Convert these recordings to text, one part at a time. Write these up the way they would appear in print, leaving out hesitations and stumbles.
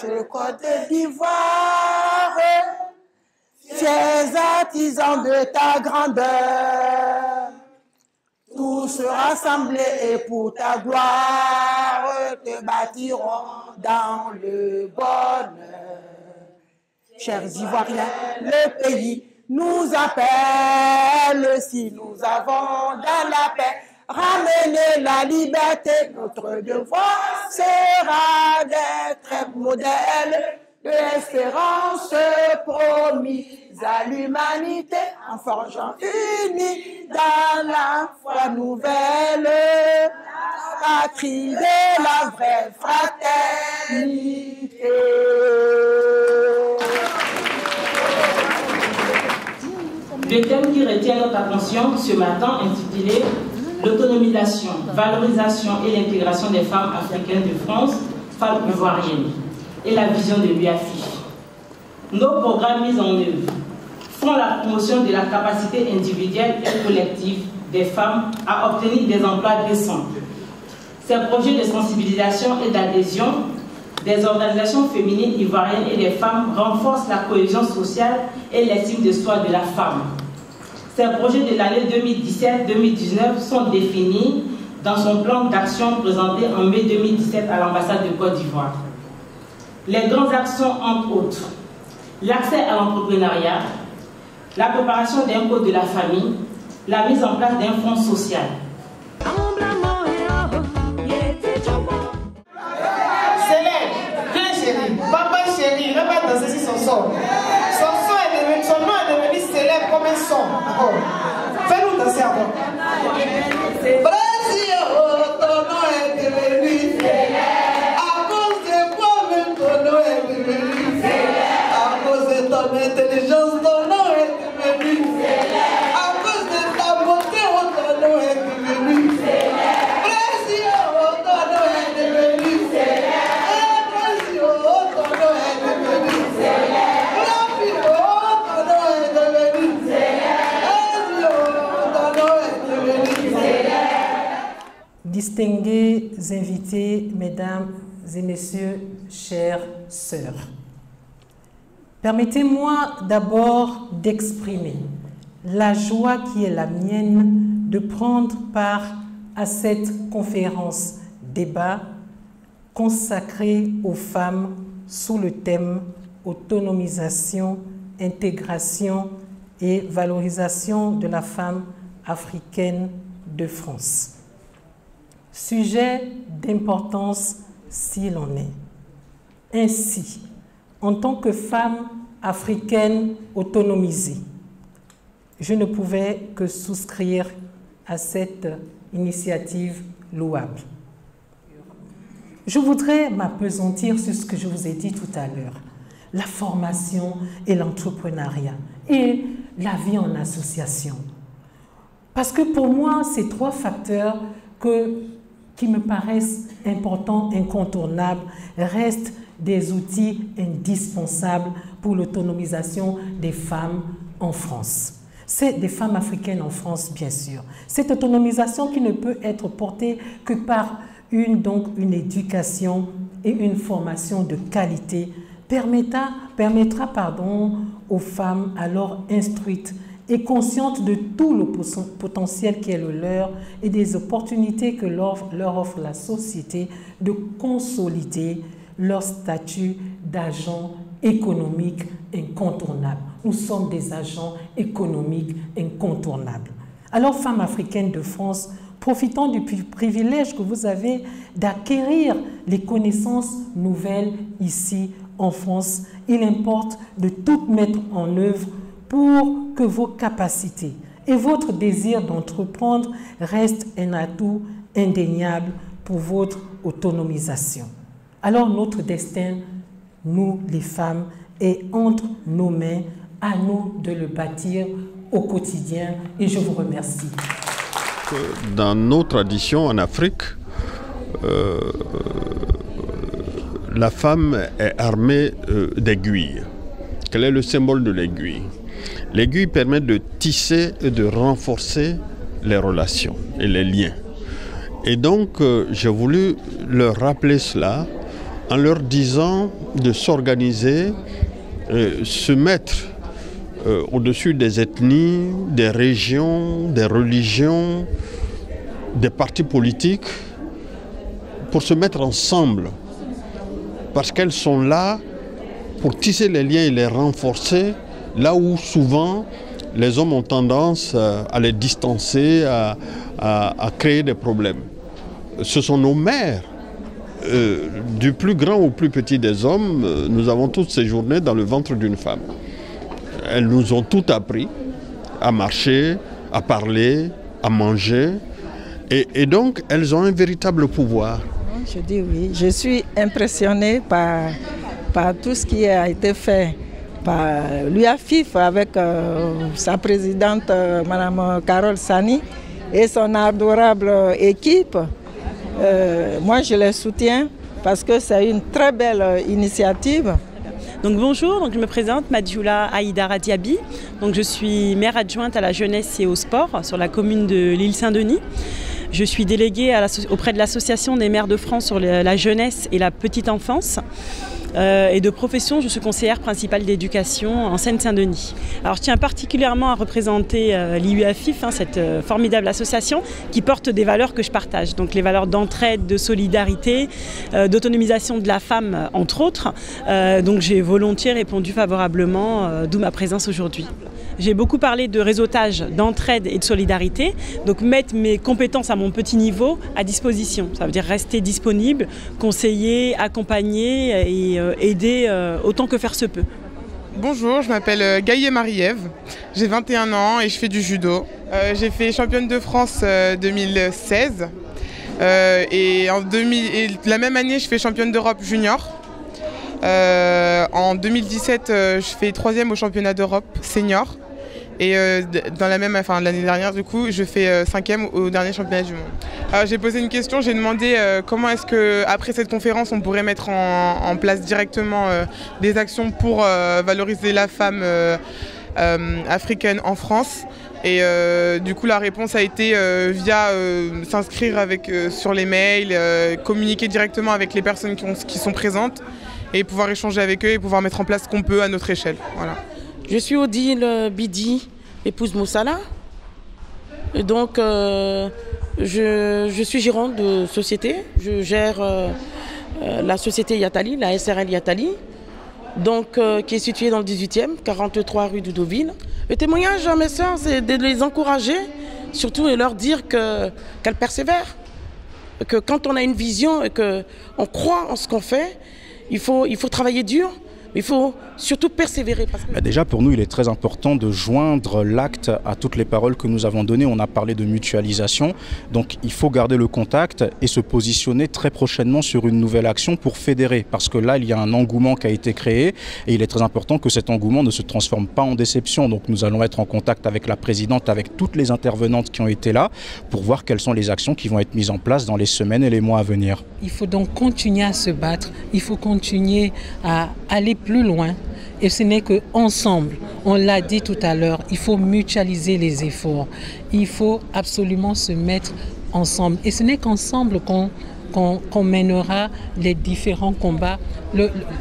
Sur le Côte d'Ivoire, fiers artisans de ta grandeur, tous rassemblés et pour ta gloire, te bâtiront dans le bonheur. Chers Ivoiriens, le pays nous appelle, si nous avons dans la paix ramener la liberté, notre devoir sera d'être modèle de l'espérance promise à l'humanité, en forgeant unis dans la foi nouvelle, la patrie de la vraie fraternité. Le thème qui retient notre attention ce matin, intitulé l'autonomisation, valorisation et l'intégration des femmes africaines de France, femmes ivoiriennes, et la vision de l'UAFI. Nos programmes mis en œuvre font la promotion de la capacité individuelle et collective des femmes à obtenir des emplois décents. Ces projets de sensibilisation et d'adhésion des organisations féminines ivoiriennes et des femmes renforcent la cohésion sociale et l'estime de soi de la femme. Ces projets de l'année 2017-2019 sont définis dans son plan d'action présenté en mai 2017 à l'ambassade de Côte d'Ivoire. Les grands axes sont entre autres l'accès à l'entrepreneuriat, la préparation d'un code de la famille, la mise en place d'un fonds social. Célèbre, viens chérie, papa chérie, regarde dans ceci son son. Son nom est devenu célèbre comme un son. Oh. Fais-nous danser encore. Brésil, ton nom est devenu célèbre. À cause de quoi même ton nom est devenu célèbre. À cause de ton intelligence, ton nom est devenu célèbre. À cause de ta beauté, ton nom est devenu célèbre. Brésil, ton nom est devenu célèbre. Brésil, ton nom est devenu célèbre. Distingués invités, mesdames et messieurs, chères sœurs, permettez-moi d'abord d'exprimer la joie qui est la mienne de prendre part à cette conférence débat consacrée aux femmes sous le thème autonomisation, intégration et valorisation de la femme africaine de France. Sujet d'importance s'il en est. Ainsi, en tant que femme africaine autonomisée, je ne pouvais que souscrire à cette initiative louable. Je voudrais m'appesantir sur ce que je vous ai dit tout à l'heure, la formation et l'entrepreneuriat et la vie en association. Parce que pour moi, ces trois facteurs qui me paraissent importants, incontournables, restent des outils indispensables pour l'autonomisation des femmes en France. C'est des femmes africaines en France, bien sûr. Cette autonomisation qui ne peut être portée que par une éducation et une formation de qualité permettra aux femmes alors instruites et conscientes de tout le potentiel qui est le leur et des opportunités que leur offre la société de consolider leur statut d'agent économique incontournable. Nous sommes des agents économiques incontournables. Alors, femmes africaines de France, profitant du privilège que vous avez d'acquérir les connaissances nouvelles ici en France. Il importe de tout mettre en œuvre pour que vos capacités et votre désir d'entreprendre restent un atout indéniable pour votre autonomisation. Alors notre destin, nous les femmes, est entre nos mains, à nous de le bâtir au quotidien, et je vous remercie. Dans nos traditions en Afrique, la femme est armée d'aiguilles. Quel est le symbole de l'aiguille? L'aiguille permet de tisser et de renforcer les relations et les liens. Et donc, j'ai voulu leur rappeler cela en leur disant de s'organiser, se mettre au-dessus des ethnies, des régions, des religions, des partis politiques, pour se mettre ensemble. Parce qu'elles sont là pour tisser les liens et les renforcer, là où souvent les hommes ont tendance à les distancer, à créer des problèmes. Ce sont nos mères, du plus grand au plus petit des hommes, nous avons tous séjourné dans le ventre d'une femme. Elles nous ont tout appris, à marcher, à parler, à manger, et donc elles ont un véritable pouvoir. Je dis oui, je suis impressionnée par tout ce qui a été fait par l'UAFIF avec sa présidente, Mme Carole Sani, et son adorable équipe. Moi, je les soutiens parce que c'est une très belle initiative. Donc bonjour, donc je me présente, Madjoula Aïdara Diaby. Donc je suis maire adjointe à la jeunesse et au sport sur la commune de l'île Saint-Denis. Je suis déléguée auprès de l'Association des maires de France sur la jeunesse et la petite enfance. Et de profession, je suis conseillère principale d'éducation en Seine-Saint-Denis. Alors je tiens particulièrement à représenter l'IUAFIF, cette formidable association qui porte des valeurs que je partage. Donc les valeurs d'entraide, de solidarité, d'autonomisation de la femme, entre autres. Donc j'ai volontiers répondu favorablement, d'où ma présence aujourd'hui. J'ai beaucoup parlé de réseautage, d'entraide et de solidarité. Donc mettre mes compétences à mon petit niveau à disposition. Ça veut dire rester disponible, conseiller, accompagner et aider autant que faire se peut. Bonjour, je m'appelle Gaïe Marie-Ève, j'ai 21 ans et je fais du judo. J'ai fait championne de France 2016 et la même année je fais championne d'Europe junior. En 2017 je fais 3e au championnat d'Europe senior. Et l'année dernière, du coup, je fais 5e au dernier championnat du monde. J'ai posé une question, j'ai demandé comment est-ce qu'après cette conférence, on pourrait mettre en place directement des actions pour valoriser la femme africaine en France. Et du coup, la réponse a été via s'inscrire sur les mails, communiquer directement avec les personnes qui sont présentes et pouvoir échanger avec eux et pouvoir mettre en place ce qu'on peut à notre échelle. Voilà. Je suis Odile Bidi, épouse Moussala. Et donc, je suis gérante de société. Je gère la société Yatali, la SRL Yatali, donc, qui est située dans le 18e, 43 rue de Deauville. Le témoignage à mes sœurs, c'est de les encourager, surtout et leur dire qu'elles persévèrent. Que quand on a une vision et qu'on croit en ce qu'on fait, il faut travailler dur. Il faut surtout persévérer. Déjà, pour nous, il est très important de joindre l'acte à toutes les paroles que nous avons données. On a parlé de mutualisation. Donc, il faut garder le contact et se positionner très prochainement sur une nouvelle action pour fédérer. Parce que là, il y a un engouement qui a été créé et il est très important que cet engouement ne se transforme pas en déception. Donc, nous allons être en contact avec la présidente, avec toutes les intervenantes qui ont été là pour voir quelles sont les actions qui vont être mises en place dans les semaines et les mois à venir. Il faut donc continuer à se battre. Il faut continuer à aller plus loin. Et ce n'est qu'ensemble, on l'a dit tout à l'heure, il faut mutualiser les efforts. Il faut absolument se mettre ensemble. Et ce n'est qu'ensemble qu'on mènera les différents combats.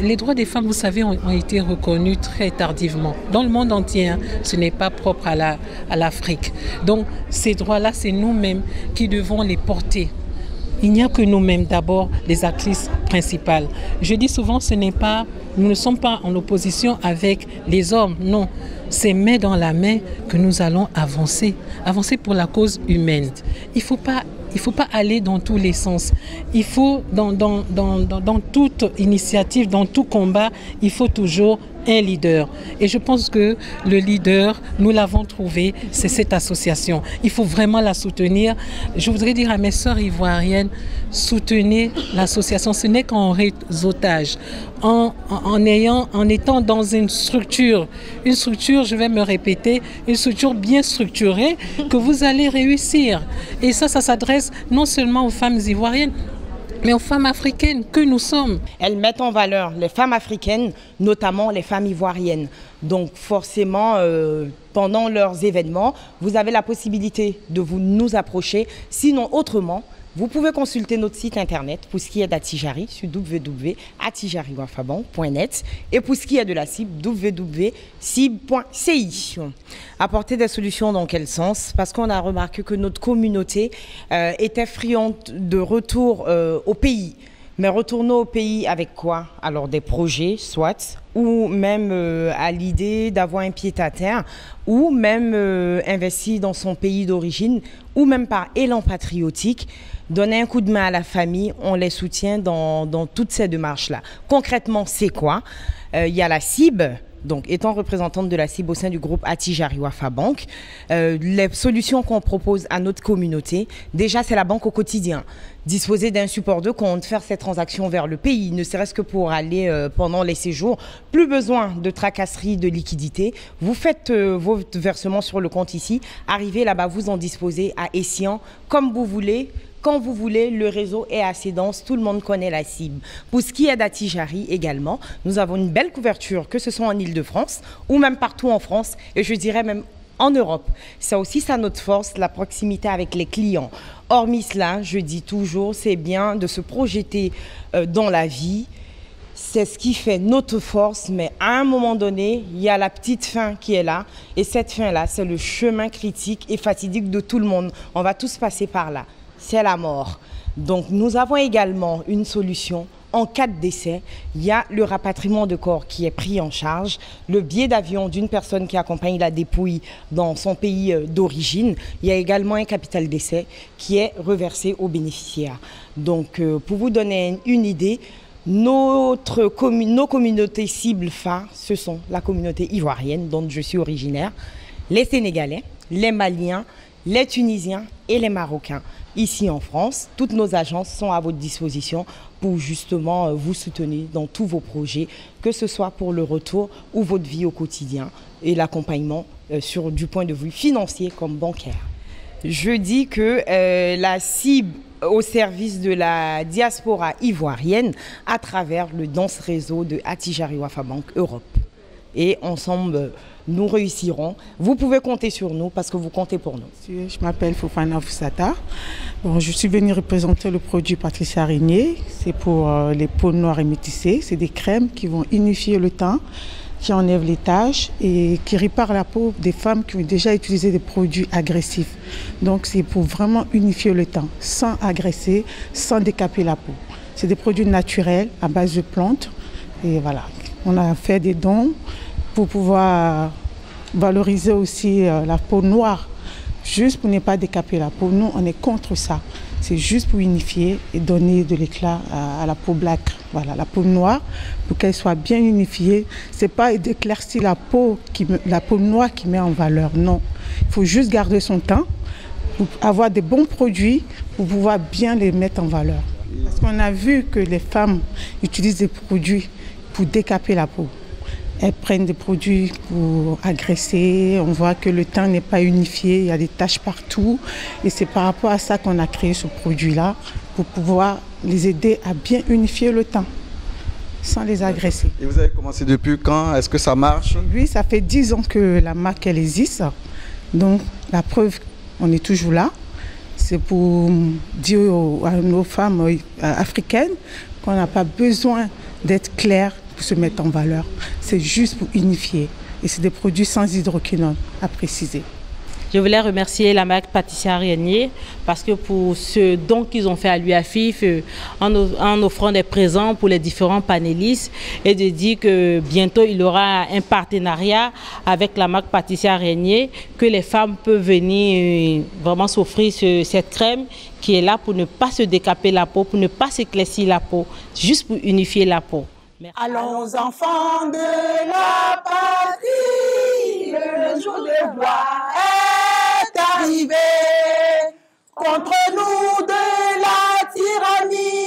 Les droits des femmes, vous savez, ont été reconnus très tardivement. Dans le monde entier, ce n'est pas propre à l'Afrique. Donc ces droits-là, c'est nous-mêmes qui devons les porter il n'y a que nous-mêmes d'abord, les actrices principales. Je dis souvent, nous ne sommes pas en opposition avec les hommes, non. C'est main dans la main que nous allons avancer pour la cause humaine. Il faut pas aller dans tous les sens. Il faut, dans toute initiative, dans tout combat, il faut toujours un leader. Et je pense que le leader, nous l'avons trouvé, c'est cette association. Il faut vraiment la soutenir. Je voudrais dire à mes sœurs ivoiriennes, soutenez l'association. Ce n'est qu'en réseautage, en étant dans une structure, je vais me répéter, une structure bien structurée, que vous allez réussir. Et ça s'adresse non seulement aux femmes ivoiriennes, mais aux femmes africaines que nous sommes. Elles mettent en valeur les femmes africaines, notamment les femmes ivoiriennes. Donc forcément, pendant leurs événements, vous avez la possibilité de nous approcher. Sinon, autrement, vous pouvez consulter notre site internet pour ce qui est d'Atijari sur www.atijariwafabank.net et pour ce qui est de la cible, www.cible.ci. Apporter des solutions dans quel sens? Parce qu'on a remarqué que notre communauté était friande de retour au pays. Mais retourner au pays avec quoi? Alors des projets, soit, ou même à l'idée d'avoir un pied-à-terre, ou même investir dans son pays d'origine, ou même par élan patriotique, donner un coup de main à la famille, on les soutient dans toutes ces démarches-là. Concrètement, c'est quoi? Il y a la CIB. Donc, étant représentante de la CIB au sein du groupe Atijari Wafa Bank, les solutions qu'on propose à notre communauté, déjà, c'est la banque au quotidien. Disposer d'un support de compte, faire ces transactions vers le pays, ne serait-ce que pour aller pendant les séjours. Plus besoin de tracasserie, de liquidité. Vous faites vos versements sur le compte ici. Arrivez là-bas, vous en disposez à Essian, comme vous voulez. Quand vous voulez, le réseau est assez dense, tout le monde connaît la cible. Pour ce qui est d'Atijari également, nous avons une belle couverture, que ce soit en Île-de-France ou même partout en France, et je dirais même en Europe. C'est aussi ça notre force, la proximité avec les clients. Hormis cela, je dis toujours, c'est bien de se projeter dans la vie. C'est ce qui fait notre force, mais à un moment donné, il y a la petite fin qui est là. Et cette fin-là, c'est le chemin critique et fatidique de tout le monde. On va tous passer par là. C'est la mort. Donc nous avons également une solution. En cas de décès, il y a le rapatriement de corps qui est pris en charge, le billet d'avion d'une personne qui accompagne la dépouille dans son pays d'origine. Il y a également un capital décès qui est reversé aux bénéficiaires. Donc pour vous donner une idée, nos communautés cibles phares, ce sont la communauté ivoirienne dont je suis originaire, les Sénégalais, les Maliens, les Tunisiens et les Marocains. Ici en France, toutes nos agences sont à votre disposition pour justement vous soutenir dans tous vos projets, que ce soit pour le retour ou votre vie au quotidien et l'accompagnement du point de vue financier comme bancaire. Je dis que la cible au service de la diaspora ivoirienne à travers le dense réseau de Atijari Wafa Bank Europe. Et ensemble, nous réussirons. Vous pouvez compter sur nous parce que vous comptez pour nous. Je m'appelle Fofana Foussata. Bon, je suis venue représenter le produit Patricia Régnier. C'est pour les peaux noires et métissées. C'est des crèmes qui vont unifier le teint, qui enlèvent les taches et qui réparent la peau des femmes qui ont déjà utilisé des produits agressifs. Donc c'est pour vraiment unifier le teint, sans agresser, sans décaper la peau. C'est des produits naturels à base de plantes. Et voilà, on a fait des dons pour pouvoir valoriser aussi la peau noire, juste pour ne pas décaper la peau. Nous, on est contre ça. C'est juste pour unifier et donner de l'éclat à la peau black. Voilà, la peau noire, pour qu'elle soit bien unifiée. Ce n'est pas d'éclaircir la peau noire qui met en valeur, non. Il faut juste garder son teint, pour avoir des bons produits, pour pouvoir bien les mettre en valeur. Parce qu'on a vu que les femmes utilisent des produits pour décaper la peau. Elles prennent des produits pour agresser, on voit que le teint n'est pas unifié, il y a des taches partout. Et c'est par rapport à ça qu'on a créé ce produit-là, pour pouvoir les aider à bien unifier le teint, sans les agresser. Et vous avez commencé depuis quand? Est-ce que ça marche? Oui, ça fait 10 ans que la marque elle existe. Donc la preuve, on est toujours là. C'est pour dire à nos femmes africaines qu'on n'a pas besoin d'être clair pour se mettre en valeur. C'est juste pour unifier. Et c'est des produits sans hydroquinone, à préciser. Je voulais remercier la marque Pâtisserie Régnier parce que pour ce don qu'ils ont fait à l'UAFIF en offrant des présents pour les différents panélistes et de dire que bientôt il y aura un partenariat avec la marque Pâtisserie Régnier, que les femmes peuvent venir vraiment s'offrir cette crème qui est là pour ne pas se décaper la peau, pour ne pas s'éclaircir la peau, juste pour unifier la peau. Merci. Allons enfants de la patrie, le jour de gloire est arrivé. Contre nous de la tyrannie,